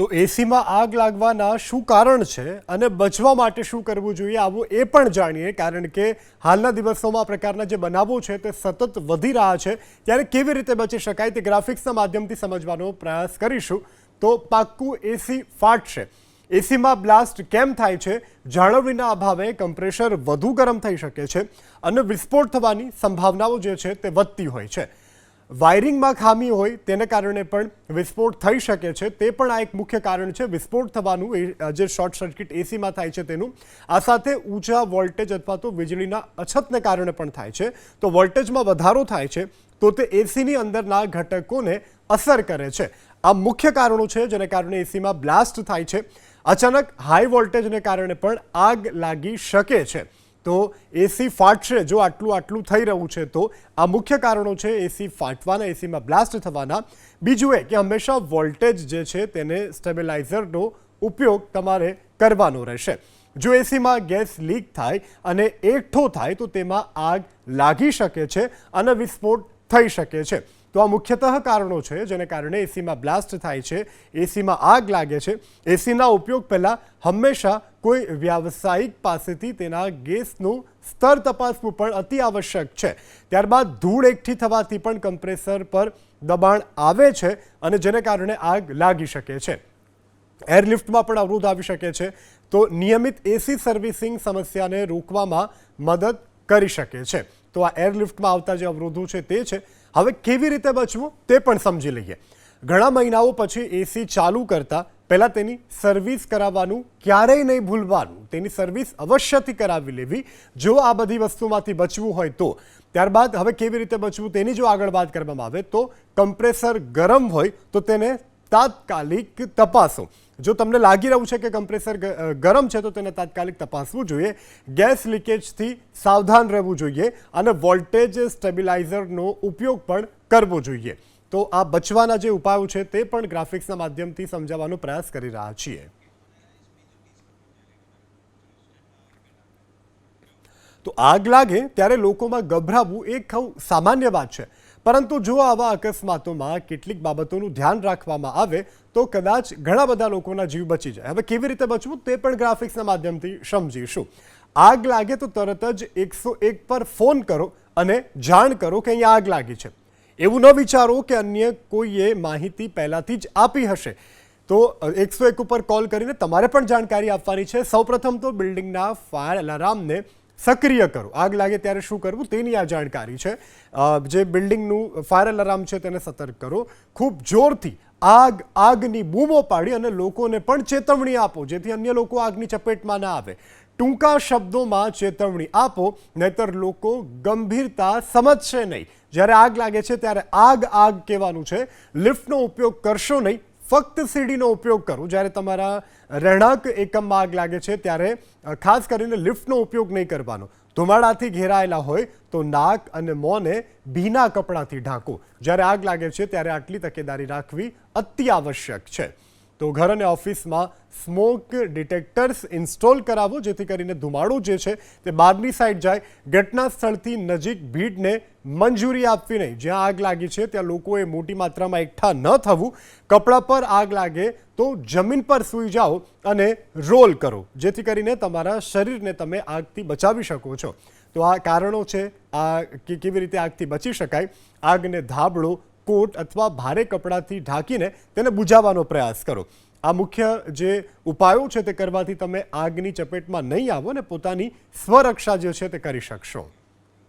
તો એસીમાં આગ લાગવાના શું કારણ છે અને બચવા માટે શું કરવું જોઈએ આવું એ પણ જાણીએ, કારણ કે હાલના દિવસોમાં આ પ્રકારના જે બનાવો છે તે સતત વધી રહ્યા છે. ત્યારે કેવી રીતે બચી શકાય તે ગ્રાફિક્સના માધ્યમથી સમજવાનો પ્રયાસ કરીશું. તો પાક્કું એસી ફાટશે. એસીમાં બ્લાસ્ટ કેમ થાય છે? જાળવણીના અભાવે કમ્પ્રેસર વધુ ગરમ થઈ શકે છે અને વિસ્ફોટ થવાની સંભાવનાઓ જે છે તે વધતી હોય છે. વાયરિંગમાં ખામી હોય તેને કારણે પણ વિસ્ફોટ થઈ શકે છે. તે પણ આ એક મુખ્ય કારણ છે વિસ્ફોટ થવાનું, જે શોર્ટ સર્કિટ એસીમાં થાય છે તેનું. આ સાથે ઊંચા વોલ્ટેજ અથવા તો વીજળીના અછતને કારણે પણ થાય છે. તો વોલ્ટેજમાં વધારો થાય છે તો તે એસીની અંદરના ઘટકોને અસર કરે છે. આ મુખ્ય કારણો છે જેને કારણે એસીમાં બ્લાસ્ટ થાય છે. અચાનક હાઈ વોલ્ટેજને કારણે પણ આગ લાગી શકે છે. તો એસી ફાટશે જો આટલું થઈ રહ્યું છે તો આ મુખ્ય કારણો છે એસી ફાટવાના, એસીમાં બ્લાસ્ટ થવાના. બીજું એ કે હંમેશા વોલ્ટેજ જે છે તેને સ્ટેબિલાઇઝરનો ઉપયોગ તમારે કરવાનો રહેશે. જો એસીમાં ગેસ લીક થાય અને એકઠો થાય તો તેમાં આગ લાગી શકે છે અને વિસ્ફોટ થઈ શકે છે. તો આ મુખ્યતઃ કારણો છે જેને કારણે એસીમાં બ્લાસ્ટ થાય છે, એસીમાં આગ લાગે છે. એસીના ઉપયોગ પહેલાં હંમેશા કોઈ વ્યાવસાયિક પાસેથી તેના ગેસનું સ્તર તપાસવું પણ અતિ આવશ્યક છે. ત્યારબાદ ધૂળ એકઠી થવાથી પણ કમ્પ્રેસર પર દબાણ આવે છે અને જેને કારણે આગ લાગી શકે છે. એરલિફ્ટમાં પણ અવરોધ આવી શકે છે. તો નિયમિત એસી સર્વિસિંગ સમસ્યાને રોકવામાં મદદ કરી શકે છે. તો આ એરલિફ્ટમાં આવતા જે અવરોધો છે તે છે. હવે કેવી રીતે બચવું તે પણ સમજી લઈએ. ઘણા મહિનાઓ પછી એસી ચાલુ કરતા પહેલાં તેની સર્વિસ કરાવવાનું ક્યારેય નહીં ભૂલવાનું. તેની સર્વિસ અવશ્યથી કરાવી લેવી જો આ બધી વસ્તુમાંથી બચવું હોય તો. ત્યારબાદ હવે કેવી રીતે બચવું તેની જો આગળ વાત કરવામાં આવે તો કમ્પ્રેસર ગરમ હોય તો તેને તાત્કાલિક તપાસો. જો તમને લાગી રહ્યું છે કે કમ્પ્રેસર ગરમ છે તો તેને તાત્કાલિક તપાસવું જોઈએ. ગેસ લીકેજથી સાવધાન રહેવું જોઈએ અને વોલ્ટેજ સ્ટેબિલાઇઝરનો ઉપયોગ પણ કરવો જોઈએ. તો આ બચવાના જે ઉપાયો છે તે પણ ગ્રાફિક્સના માધ્યમથી સમજાવવાનો પ્રયાસ કરી રહ્યા છીએ. તો આગ લાગે ત્યારે લોકોમાં ગભરાવું એ સામાન્ય વાત છે, પરંતુ જો આવા અકસ્માતોમાં કેટલીક બાબતોનું ધ્યાન રાખવામાં આવે તો કદાચ ઘણા બધા લોકોના જીવ બચી જાય. હવે કેવી રીતે બચવું તે પણ ગ્રાફિક્સના માધ્યમથી સમજીશું. આગ લાગે તો તરત જ 101 પર ફોન કરો અને જાણ કરો કે અહીંયા આગ લાગી છે. એવું ન વિચારો કે અન્ય કોઈએ માહિતી પહેલાંથી જ આપી હશે. તો 101 ઉપર કોલ કરીને તમારે પણ જાણકારી આપવાની છે. સૌપ્રથમ તો બિલ્ડિંગના ફાયર એલાર્મને સક્રિય કરો. આગ લાગે ત્યારે શું કરવું તેની આ જાણકારી છે. જે બિલ્ડિંગનું ફાયર એલાર્મ છે તેને સતર્ક કરો. ખૂબ જોરથી આગની બૂમો પાડી અને લોકોને પણ ચેતવણી આપો જેથી અન્ય લોકો આગની ચપેટમાં ના આવે. ટૂંકા શબ્દોમાં ચેતવણી આપો, નહીતર લોકો ગંભીરતા સમજશે નહીં. જ્યારે આગ લાગે છે ત્યારે આગ કહેવાનું છે. લિફ્ટનો ઉપયોગ કરશો નહીં, ફક્ત સીડીનો ઉપયોગ કરો. જ્યારે તમારા રહેણાંક એકમમાં આગ લાગે છે ત્યારે ખાસ કરીને લિફ્ટનો ઉપયોગ નહીં કરવાનો. ધુમાડાથી ઘેરાયેલા હોય તો નાક અને મોંને ભીના કપડાથી ઢાંકો. જ્યારે આગ લાગે છે ત્યારે આટલી તકેદારી રાખવી અતિ આવશ્યક છે. તો ઘર અને ઓફિસમાં સ્મોક ડિટેક્ટર્સ ઇન્સ્ટોલ કરાવો જેથી કરીને ધુમાડો જે છે તે બહારની સાઈડ જાય. ઘટના સ્થળથી નજીક ભીડને મંજૂરી આપવી નહીં. જ્યાં આગ લાગી છે ત્યાં લોકોએ મોટી માત્રામાં એકઠા ન થવું. કપડાં પર આગ લાગે તો જમીન પર સૂઈ જાઓ અને રોલ કરો જેથી કરીને તમારા શરીરને તમે આગથી બચાવી શકો છો. તો આ કારણો છે આ કે કેવી રીતે આગથી બચી શકાય. આગને ધાબળો, કોટ અથવા ભારે કપડાથી ઢાંકીને તેને બુઝાવવાનો પ્રયાસ કરો. આ મુખ્ય જે ઉપાયો છે તે કરવાથી તમે આગની ચપેટમાં નહીં આવો અને પોતાની સ્વરક્ષા જે છે તે કરી શકશો.